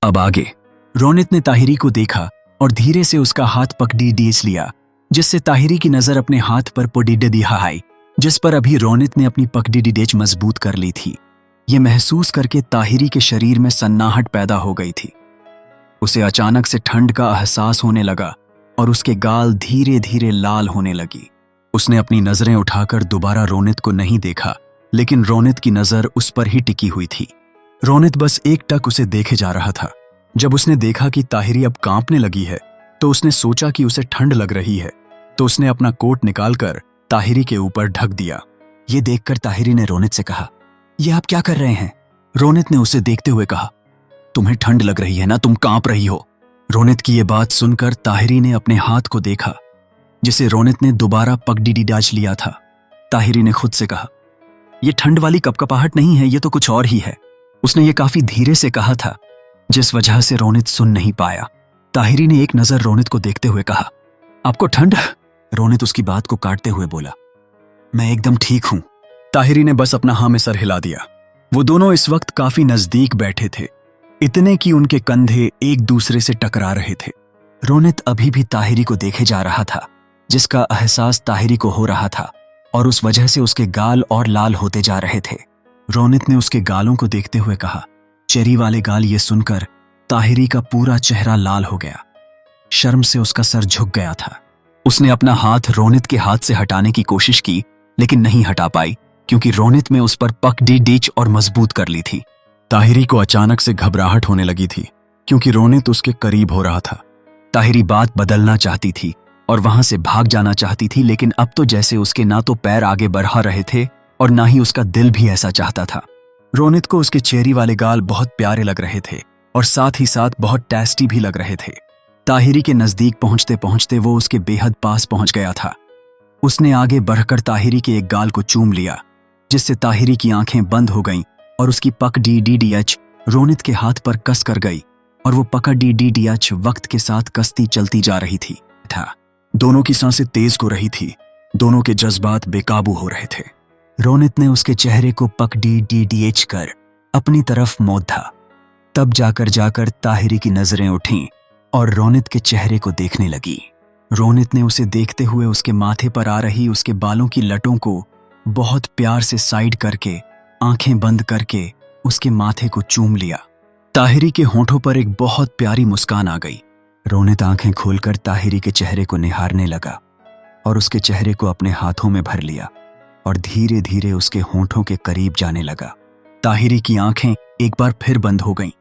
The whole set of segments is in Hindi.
अब आगे। रोनित ने ताहिरी को देखा और धीरे से उसका हाथ पकड़ी डीच लिया, जिससे ताहिरी की नजर अपने हाथ पर पड़ी दिया आई, जिस पर अभी रोनित ने अपनी पकड़ी डेच मजबूत कर ली थी। ये महसूस करके ताहिरी के शरीर में सन्नाहट पैदा हो गई थी। उसे अचानक से ठंड का एहसास होने लगा और उसके गाल धीरे धीरे लाल होने लगी। उसने अपनी नजरें उठाकर दोबारा रोनित को नहीं देखा, लेकिन रोनित की नजर उस पर ही टिकी हुई थी। रोनित बस एकटक उसे देखे जा रहा था। जब उसने देखा कि ताहिरी अब कांपने लगी है, तो उसने सोचा कि उसे ठंड लग रही है, तो उसने अपना कोट निकालकर ताहिरी के ऊपर ढक दिया। ये देखकर ताहिरी ने रोनित से कहा, ये आप क्या कर रहे हैं? रोनित ने उसे देखते हुए कहा, तुम्हें ठंड लग रही है ना, तुम कांप रही हो। रोनित की ये बात सुनकर ताहिरी ने अपने हाथ को देखा, जिसे रोनित ने दोबारा पगडी डाच लिया था। ताहिरी ने खुद से कहा, यह ठंड वाली कपकपाहट नहीं है, ये तो कुछ और ही है। उसने ये काफी धीरे से कहा था, जिस वजह से रोनित सुन नहीं पाया। ताहिरी ने एक नजर रोनित को देखते हुए कहा, आपको ठंड? रोनित उसकी बात को काटते हुए बोला, मैं एकदम ठीक हूं। ताहिरी ने बस अपना हाँ में सर हिला दिया। वो दोनों इस वक्त काफी नजदीक बैठे थे, इतने कि उनके कंधे एक दूसरे से टकरा रहे थे। रोनित अभी भी ताहिरी को देखे जा रहा था, जिसका एहसास ताहिरी को हो रहा था, और उस वजह से उसके गाल और लाल होते जा रहे थे। रोनित ने उसके गालों को देखते हुए कहा, चेरी वाले गाल। ये सुनकर ताहिरी का पूरा चेहरा लाल हो गया। शर्म से उसका सर झुक गया था। उसने अपना हाथ रोनित के हाथ से हटाने की कोशिश की, लेकिन नहीं हटा पाई, क्योंकि रोनित में उस पर पकड़ी डीच और मजबूत कर ली थी। ताहिरी को अचानक से घबराहट होने लगी थी, क्योंकि रोनित उसके करीब हो रहा था। ताहिरी बात बदलना चाहती थी और वहां से भाग जाना चाहती थी, लेकिन अब तो जैसे उसके ना तो पैर आगे बढ़ा रहे थे और ना ही उसका दिल भी ऐसा चाहता था। रोनित को उसके चेरी वाले गाल बहुत प्यारे लग रहे थे और साथ ही साथ बहुत टेस्टी भी लग रहे थे। ताहिरी के नजदीक पहुंचते पहुंचते वो उसके बेहद पास पहुंच गया था। उसने आगे बढ़कर ताहिरी के एक गाल को चूम लिया, जिससे ताहिरी की आंखें बंद हो गईं और उसकी पकड़ी डीडीएच रोनित के हाथ पर कस कर गई, और वो पकड़ी डीडीएच वक्त के साथ कसती चलती जा रही थी। दोनों की सांसें तेज हो रही थी, दोनों के जज्बात बेकाबू हो रहे थे। रोनित ने उसके चेहरे को पकड़ी डीडीएच कर अपनी तरफ मोड़ा। तब जाकर ताहिरी की नजरें उठीं और रोनित के चेहरे को देखने लगी। रोनित ने उसे देखते हुए उसके माथे पर आ रही उसके बालों की लटों को बहुत प्यार से साइड करके, आंखें बंद करके उसके माथे को चूम लिया। ताहिरी के होंठों पर एक बहुत प्यारी मुस्कान आ गई। रोनित आंखें खोलकर ताहिरी के चेहरे को निहारने लगा और उसके चेहरे को अपने हाथों में भर लिया और धीरे धीरे उसके होंठों के करीब जाने लगा। ताहिरी की आंखें एक बार फिर बंद हो गईं।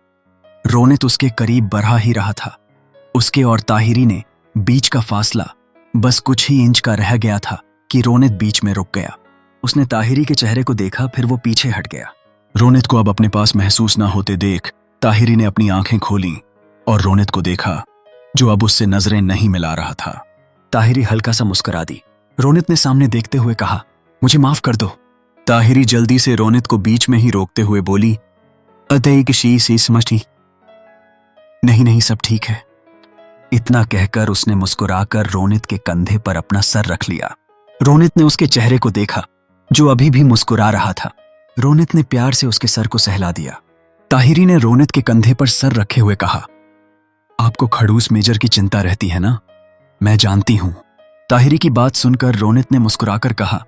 रोनित उसके करीब बढ़ा ही रहा था। उसके और ताहिरी ने बीच का फासला बस कुछ ही इंच का रह गया था कि रोनित बीच में रुक गया। उसने ताहिरी के चेहरे को देखा, फिर वो पीछे हट गया। रोनित को अब अपने पास महसूस ना होते देख ताहिरी ने अपनी आंखें खोली और रोनित को देखा, जो अब उससे नजरें नहीं मिला रहा था। ताहिरी हल्का सा मुस्कुरा दी। रोनित ने सामने देखते हुए कहा, मुझे माफ कर दो। ताहिरी जल्दी से रोनित को बीच में ही रोकते हुए बोली, अतई किसी सी समझी, नहीं सब ठीक है। इतना कहकर उसने मुस्कुराकर रोनित के कंधे पर अपना सर रख लिया। रोनित ने उसके चेहरे को देखा, जो अभी भी मुस्कुरा रहा था। रोनित ने प्यार से उसके सर को सहला दिया। ताहिरी ने रोनित के कंधे पर सर रखे हुए कहा, आपको खड़ूस मेजर की चिंता रहती है ना, मैं जानती हूं। ताहिरी की बात सुनकर रोनित ने मुस्कुराकर कहा,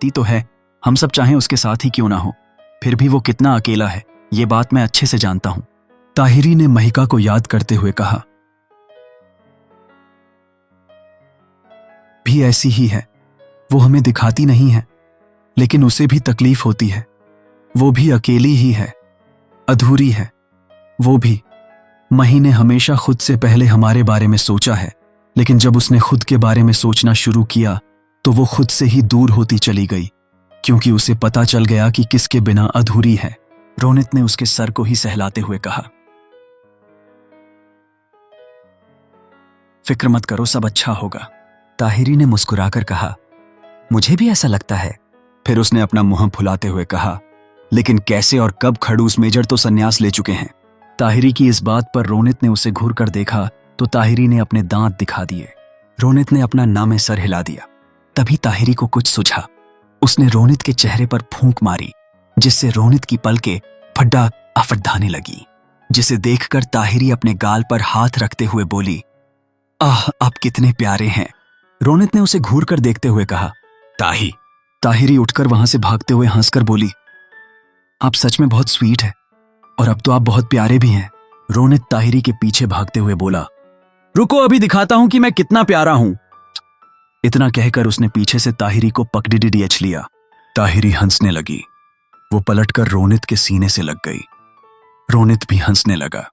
ती तो है, हम सब चाहें उसके साथ ही क्यों ना हो, फिर भी वो कितना अकेला है, ये बात मैं अच्छे से जानता हूं। ताहिरी ने महिका को याद करते हुए कहा, भी ऐसी ही है, वो हमें दिखाती नहीं है, लेकिन उसे भी तकलीफ होती है। वो भी अकेली ही है, अधूरी है। वो भी मही ने हमेशा खुद से पहले हमारे बारे में सोचा है, लेकिन जब उसने खुद के बारे में सोचना शुरू किया तो वो खुद से ही दूर होती चली गई, क्योंकि उसे पता चल गया कि किसके बिना अधूरी है। रोनित ने उसके सर को ही सहलाते हुए कहा, फिक्र मत करो, सब अच्छा होगा। ताहिरी ने मुस्कुराकर कहा, मुझे भी ऐसा लगता है। फिर उसने अपना मुंह फुलाते हुए कहा, लेकिन कैसे और कब खड़ूस मेजर तो संन्यास ले चुके हैं। ताहिरी की इस बात पर रोनित ने उसे घूर कर देखा तो ताहिरी ने अपने दांत दिखा दिए। रोनित ने अपना नामे सर हिला दिया। तभी ताहिरी को कुछ सूझा। उसने रोनित के चेहरे पर फूंक मारी जिससे रोनित की पलकें फड्डा अफड्डाने लगी, जिसे देखकर ताहिरी अपने गाल पर हाथ रखते हुए बोली, आह आप कितने प्यारे हैं। रोनित ने उसे घूर कर देखते हुए कहा, ताहिरी उठकर वहां से भागते हुए हंसकर बोली, आप सच में बहुत स्वीट है और अब तो आप बहुत प्यारे भी हैं। रोनित ताहिरी के पीछे भागते हुए बोला, रुको अभी दिखाता हूं कि मैं कितना प्यारा हूं। इतना कहकर उसने पीछे से ताहिरी को पकड़ लिया। ताहिरी हंसने लगी। वो पलटकर रोनित के सीने से लग गई। रोनित भी हंसने लगा।